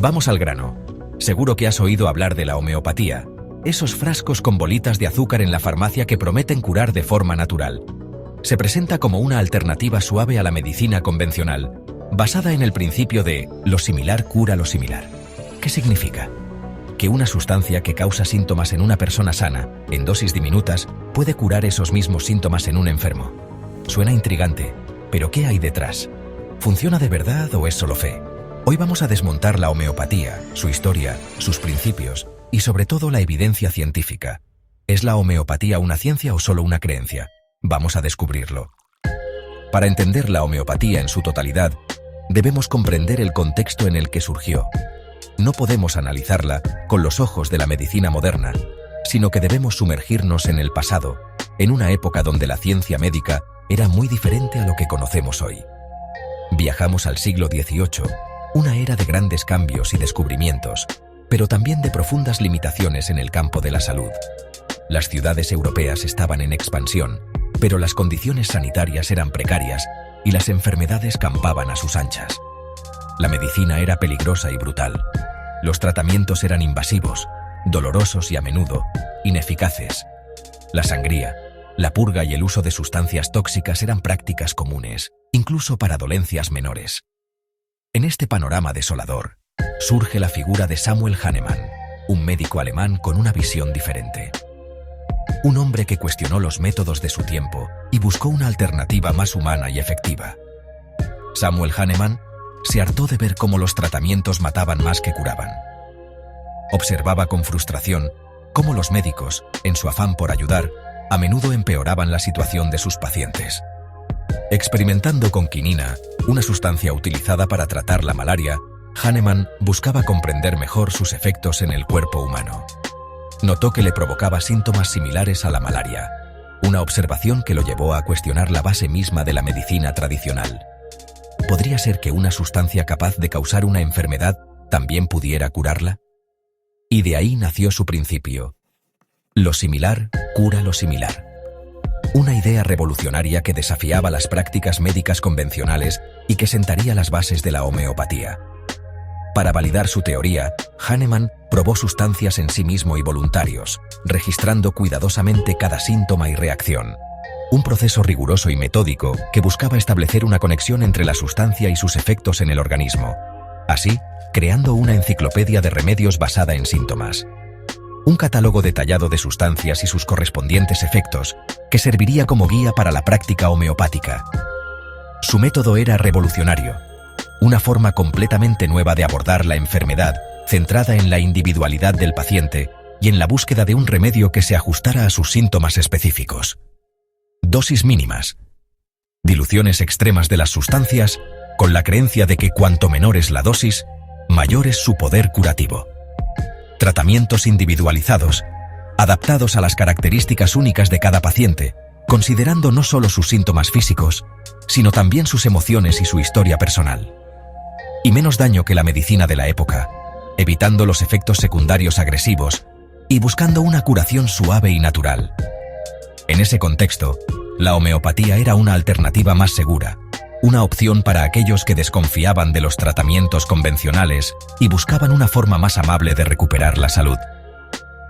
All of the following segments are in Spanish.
Vamos al grano. Seguro que has oído hablar de la homeopatía, esos frascos con bolitas de azúcar en la farmacia que prometen curar de forma natural. Se presenta como una alternativa suave a la medicina convencional, basada en el principio de lo similar cura lo similar. ¿Qué significa? Que una sustancia que causa síntomas en una persona sana, en dosis diminutas, puede curar esos mismos síntomas en un enfermo. Suena intrigante, pero ¿qué hay detrás? ¿Funciona de verdad o es solo fe? Hoy vamos a desmontar la homeopatía, su historia, sus principios y sobre todo la evidencia científica. ¿Es la homeopatía una ciencia o solo una creencia? Vamos a descubrirlo. Para entender la homeopatía en su totalidad, debemos comprender el contexto en el que surgió. No podemos analizarla con los ojos de la medicina moderna, sino que debemos sumergirnos en el pasado, en una época donde la ciencia médica era muy diferente a lo que conocemos hoy. Viajamos al siglo XVIII, una era de grandes cambios y descubrimientos, pero también de profundas limitaciones en el campo de la salud. Las ciudades europeas estaban en expansión, pero las condiciones sanitarias eran precarias y las enfermedades campaban a sus anchas. La medicina era peligrosa y brutal. Los tratamientos eran invasivos, dolorosos y a menudo ineficaces. La sangría, la purga y el uso de sustancias tóxicas eran prácticas comunes, incluso para dolencias menores. En este panorama desolador, surge la figura de Samuel Hahnemann, un médico alemán con una visión diferente. Un hombre que cuestionó los métodos de su tiempo y buscó una alternativa más humana y efectiva. Samuel Hahnemann se hartó de ver cómo los tratamientos mataban más que curaban. Observaba con frustración cómo los médicos, en su afán por ayudar, a menudo empeoraban la situación de sus pacientes. Experimentando con quinina, una sustancia utilizada para tratar la malaria, Hahnemann buscaba comprender mejor sus efectos en el cuerpo humano. Notó que le provocaba síntomas similares a la malaria, una observación que lo llevó a cuestionar la base misma de la medicina tradicional. ¿Podría ser que una sustancia capaz de causar una enfermedad también pudiera curarla? Y de ahí nació su principio. Lo similar cura lo similar. Una idea revolucionaria que desafiaba las prácticas médicas convencionales y que sentaría las bases de la homeopatía. Para validar su teoría, Hahnemann probó sustancias en sí mismo y voluntarios, registrando cuidadosamente cada síntoma y reacción. Un proceso riguroso y metódico que buscaba establecer una conexión entre la sustancia y sus efectos en el organismo. Así, creando una enciclopedia de remedios basada en síntomas. Un catálogo detallado de sustancias y sus correspondientes efectos, que serviría como guía para la práctica homeopática. Su método era revolucionario. Una forma completamente nueva de abordar la enfermedad, centrada en la individualidad del paciente y en la búsqueda de un remedio que se ajustara a sus síntomas específicos. Dosis mínimas. Diluciones extremas de las sustancias, con la creencia de que cuanto menor es la dosis, mayor es su poder curativo. Tratamientos individualizados, adaptados a las características únicas de cada paciente, considerando no solo sus síntomas físicos, sino también sus emociones y su historia personal. Y menos daño que la medicina de la época, evitando los efectos secundarios agresivos y buscando una curación suave y natural. En ese contexto, la homeopatía era una alternativa más segura, una opción para aquellos que desconfiaban de los tratamientos convencionales y buscaban una forma más amable de recuperar la salud.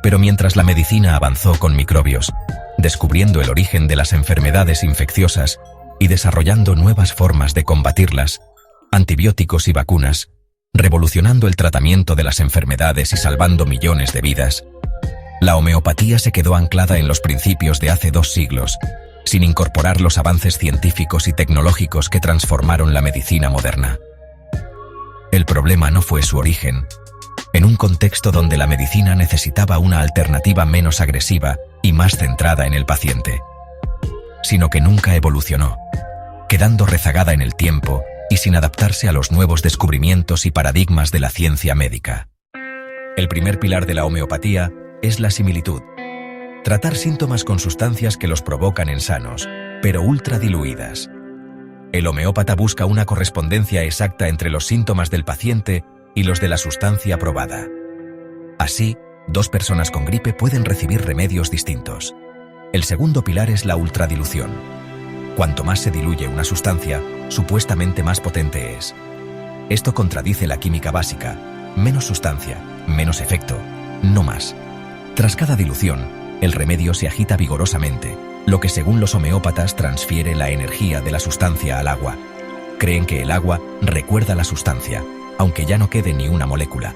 Pero mientras la medicina avanzó con microbios, descubriendo el origen de las enfermedades infecciosas y desarrollando nuevas formas de combatirlas, antibióticos y vacunas, revolucionando el tratamiento de las enfermedades y salvando millones de vidas, la homeopatía se quedó anclada en los principios de hace 2 siglos, sin incorporar los avances científicos y tecnológicos que transformaron la medicina moderna. El problema no fue su origen. En un contexto donde la medicina necesitaba una alternativa menos agresiva y más centrada en el paciente, sino que nunca evolucionó, quedando rezagada en el tiempo y sin adaptarse a los nuevos descubrimientos y paradigmas de la ciencia médica. El primer pilar de la homeopatía es la similitud. Tratar síntomas con sustancias que los provocan en sanos, pero ultra diluidas. El homeópata busca una correspondencia exacta entre los síntomas del paciente y los de la sustancia probada. Así, 2 personas con gripe pueden recibir remedios distintos. El segundo pilar es la ultradilución. Cuanto más se diluye una sustancia, supuestamente más potente es. Esto contradice la química básica, menos sustancia, menos efecto, no más. Tras cada dilución, el remedio se agita vigorosamente, lo que según los homeópatas transfiere la energía de la sustancia al agua. Creen que el agua recuerda la sustancia, aunque ya no quede ni una molécula.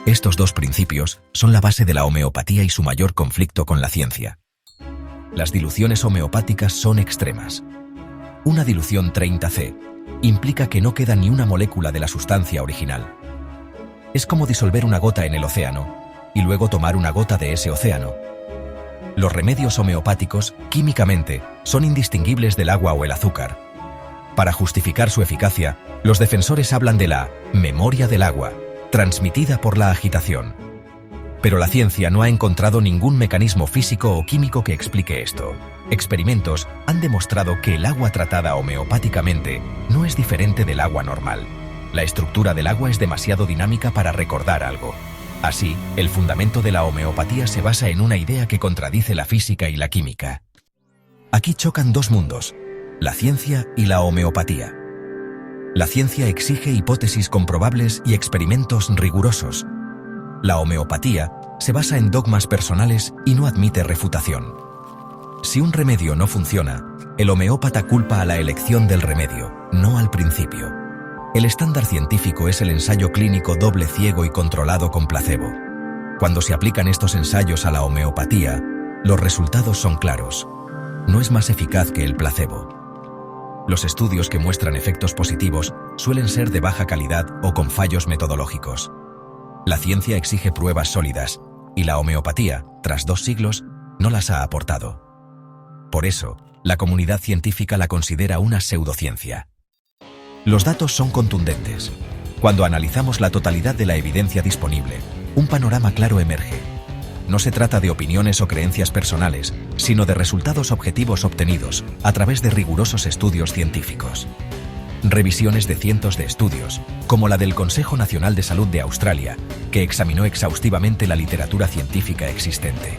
Estos dos principios son la base de la homeopatía y su mayor conflicto con la ciencia. Las diluciones homeopáticas son extremas. Una dilución 30C implica que no queda ni una molécula de la sustancia original. Es como disolver una gota en el océano y luego tomar una gota de ese océano. Los remedios homeopáticos, químicamente, son indistinguibles del agua o el azúcar. Para justificar su eficacia, los defensores hablan de la memoria del agua, transmitida por la agitación. Pero la ciencia no ha encontrado ningún mecanismo físico o químico que explique esto. Experimentos han demostrado que el agua tratada homeopáticamente no es diferente del agua normal. La estructura del agua es demasiado dinámica para recordar algo. Así, el fundamento de la homeopatía se basa en una idea que contradice la física y la química. Aquí chocan dos mundos, la ciencia y la homeopatía. La ciencia exige hipótesis comprobables y experimentos rigurosos. La homeopatía se basa en dogmas personales y no admite refutación. Si un remedio no funciona, el homeópata culpa a la elección del remedio, no al principio. El estándar científico es el ensayo clínico doble ciego y controlado con placebo. Cuando se aplican estos ensayos a la homeopatía, los resultados son claros. No es más eficaz que el placebo. Los estudios que muestran efectos positivos suelen ser de baja calidad o con fallos metodológicos. La ciencia exige pruebas sólidas, y la homeopatía, tras 2 siglos, no las ha aportado. Por eso, la comunidad científica la considera una pseudociencia. Los datos son contundentes. Cuando analizamos la totalidad de la evidencia disponible, un panorama claro emerge. No se trata de opiniones o creencias personales, sino de resultados objetivos obtenidos a través de rigurosos estudios científicos. Revisiones de cientos de estudios, como la del Consejo Nacional de Salud de Australia, que examinó exhaustivamente la literatura científica existente.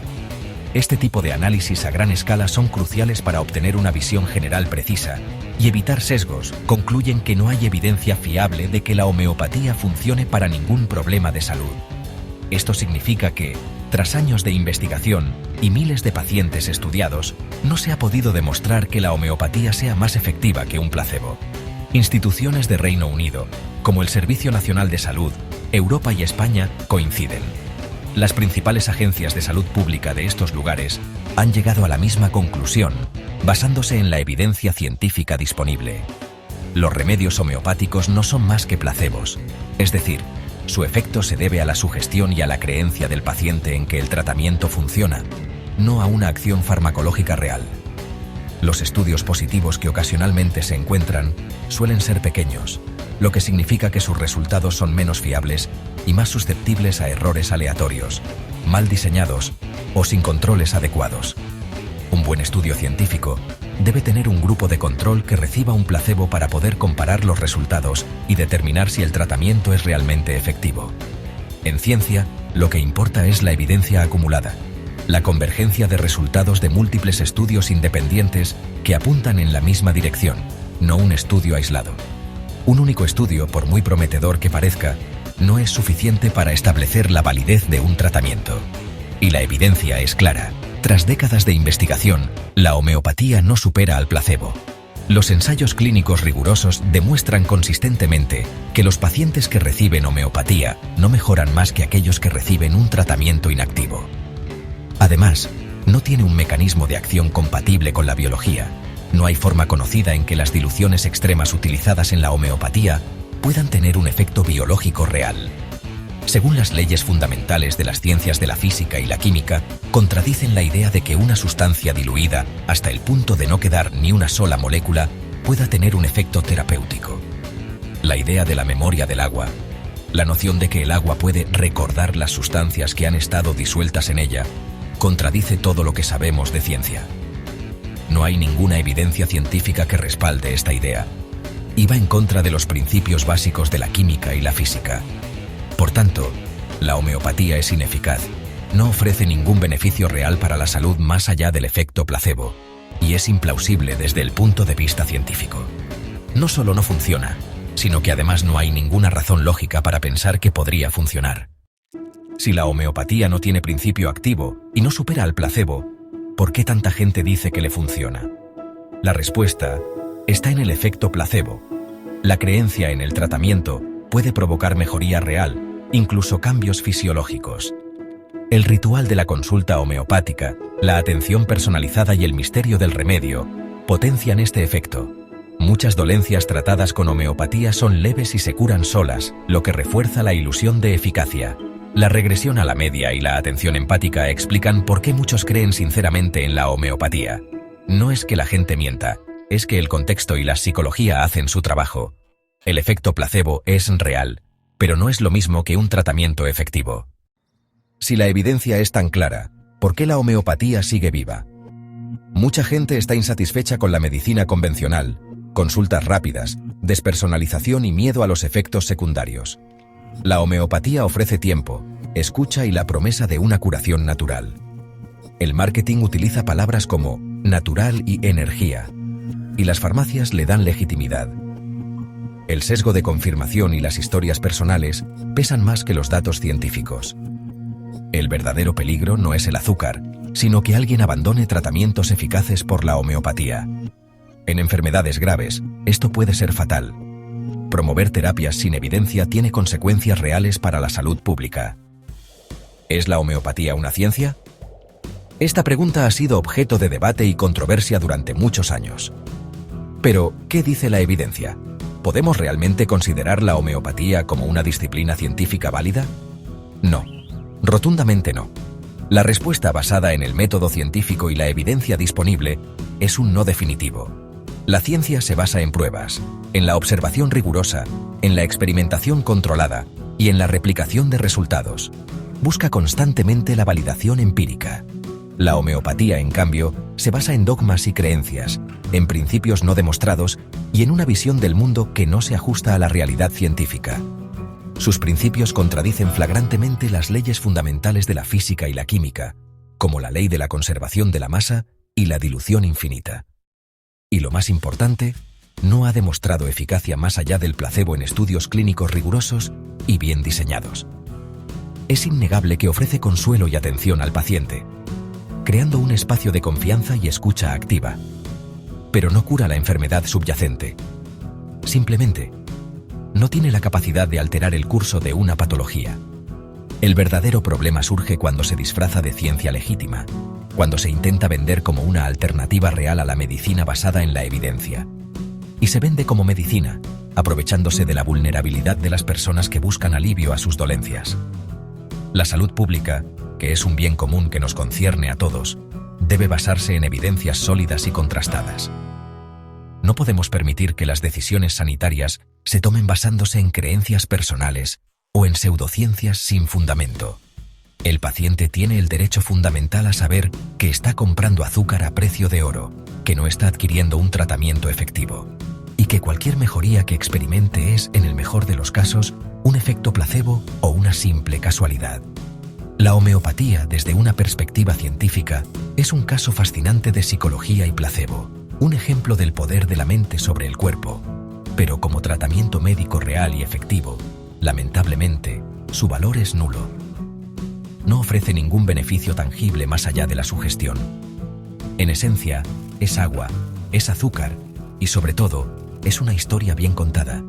Este tipo de análisis a gran escala son cruciales para obtener una visión general precisa y evitar sesgos. Concluyen que no hay evidencia fiable de que la homeopatía funcione para ningún problema de salud. Esto significa que, tras años de investigación y miles de pacientes estudiados, no se ha podido demostrar que la homeopatía sea más efectiva que un placebo. Instituciones de Reino Unido, como el Servicio Nacional de Salud, Europa y España, coinciden. Las principales agencias de salud pública de estos lugares han llegado a la misma conclusión, basándose en la evidencia científica disponible. Los remedios homeopáticos no son más que placebos, es decir, su efecto se debe a la sugestión y a la creencia del paciente en que el tratamiento funciona, no a una acción farmacológica real. Los estudios positivos que ocasionalmente se encuentran suelen ser pequeños, lo que significa que sus resultados son menos fiables y más susceptibles a errores aleatorios, mal diseñados o sin controles adecuados. Un buen estudio científico debe tener un grupo de control que reciba un placebo para poder comparar los resultados y determinar si el tratamiento es realmente efectivo. En ciencia, lo que importa es la evidencia acumulada, la convergencia de resultados de múltiples estudios independientes que apuntan en la misma dirección, no un estudio aislado. Un único estudio, por muy prometedor que parezca, no es suficiente para establecer la validez de un tratamiento. Y la evidencia es clara. Tras décadas de investigación, la homeopatía no supera al placebo. Los ensayos clínicos rigurosos demuestran consistentemente que los pacientes que reciben homeopatía no mejoran más que aquellos que reciben un tratamiento inactivo. Además, no tiene un mecanismo de acción compatible con la biología. No hay forma conocida en que las diluciones extremas utilizadas en la homeopatía puedan tener un efecto biológico real. Según las leyes fundamentales de las ciencias de la física y la química, contradicen la idea de que una sustancia diluida hasta el punto de no quedar ni una sola molécula pueda tener un efecto terapéutico. La idea de la memoria del agua, la noción de que el agua puede recordar las sustancias que han estado disueltas en ella, contradice todo lo que sabemos de ciencia. No hay ninguna evidencia científica que respalde esta idea. Y va en contra de los principios básicos de la química y la física. Por tanto, la homeopatía es ineficaz, no ofrece ningún beneficio real para la salud más allá del efecto placebo, y es implausible desde el punto de vista científico. No solo no funciona, sino que además no hay ninguna razón lógica para pensar que podría funcionar. Si la homeopatía no tiene principio activo y no supera al placebo, ¿por qué tanta gente dice que le funciona? La respuesta está en el efecto placebo. La creencia en el tratamiento puede provocar mejoría real, incluso cambios fisiológicos. El ritual de la consulta homeopática, la atención personalizada y el misterio del remedio potencian este efecto. Muchas dolencias tratadas con homeopatía son leves y se curan solas, lo que refuerza la ilusión de eficacia. La regresión a la media y la atención empática explican por qué muchos creen sinceramente en la homeopatía. No es que la gente mienta, es que el contexto y la psicología hacen su trabajo. El efecto placebo es real, pero no es lo mismo que un tratamiento efectivo. Si la evidencia es tan clara, ¿por qué la homeopatía sigue viva? Mucha gente está insatisfecha con la medicina convencional, consultas rápidas, despersonalización y miedo a los efectos secundarios. La homeopatía ofrece tiempo, escucha y la promesa de una curación natural. El marketing utiliza palabras como natural y energía, y las farmacias le dan legitimidad. El sesgo de confirmación y las historias personales pesan más que los datos científicos. El verdadero peligro no es el azúcar, sino que alguien abandone tratamientos eficaces por la homeopatía. En enfermedades graves, esto puede ser fatal. Promover terapias sin evidencia tiene consecuencias reales para la salud pública. ¿Es la homeopatía una ciencia? Esta pregunta ha sido objeto de debate y controversia durante muchos años. Pero, ¿qué dice la evidencia? ¿Podemos realmente considerar la homeopatía como una disciplina científica válida? No, rotundamente no. La respuesta basada en el método científico y la evidencia disponible es un no definitivo. La ciencia se basa en pruebas, en la observación rigurosa, en la experimentación controlada y en la replicación de resultados. Busca constantemente la validación empírica. La homeopatía, en cambio, se basa en dogmas y creencias, en principios no demostrados y en una visión del mundo que no se ajusta a la realidad científica. Sus principios contradicen flagrantemente las leyes fundamentales de la física y la química, como la ley de la conservación de la masa y la dilución infinita. Y lo más importante, no ha demostrado eficacia más allá del placebo en estudios clínicos rigurosos y bien diseñados. Es innegable que ofrece consuelo y atención al paciente, creando un espacio de confianza y escucha activa. Pero no cura la enfermedad subyacente. Simplemente, no tiene la capacidad de alterar el curso de una patología. El verdadero problema surge cuando se disfraza de ciencia legítima, cuando se intenta vender como una alternativa real a la medicina basada en la evidencia. Y se vende como medicina, aprovechándose de la vulnerabilidad de las personas que buscan alivio a sus dolencias. La salud pública, que es un bien común que nos concierne a todos, debe basarse en evidencias sólidas y contrastadas. No podemos permitir que las decisiones sanitarias se tomen basándose en creencias personales o en pseudociencias sin fundamento. El paciente tiene el derecho fundamental a saber que está comprando azúcar a precio de oro, que no está adquiriendo un tratamiento efectivo, y que cualquier mejoría que experimente es, en el mejor de los casos, un efecto placebo o una simple casualidad. La homeopatía, desde una perspectiva científica, es un caso fascinante de psicología y placebo, un ejemplo del poder de la mente sobre el cuerpo. Pero como tratamiento médico real y efectivo, lamentablemente, su valor es nulo. No ofrece ningún beneficio tangible más allá de la sugestión. En esencia, es agua, es azúcar y, sobre todo, es una historia bien contada,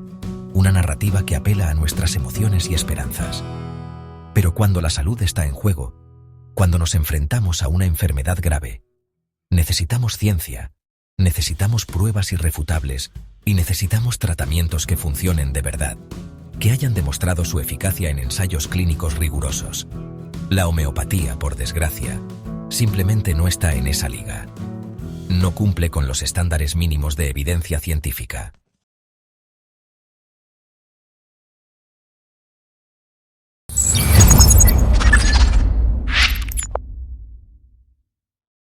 una narrativa que apela a nuestras emociones y esperanzas. Pero cuando la salud está en juego, cuando nos enfrentamos a una enfermedad grave, necesitamos ciencia, necesitamos pruebas irrefutables y necesitamos tratamientos que funcionen de verdad, que hayan demostrado su eficacia en ensayos clínicos rigurosos. La homeopatía, por desgracia, simplemente no está en esa liga. No cumple con los estándares mínimos de evidencia científica.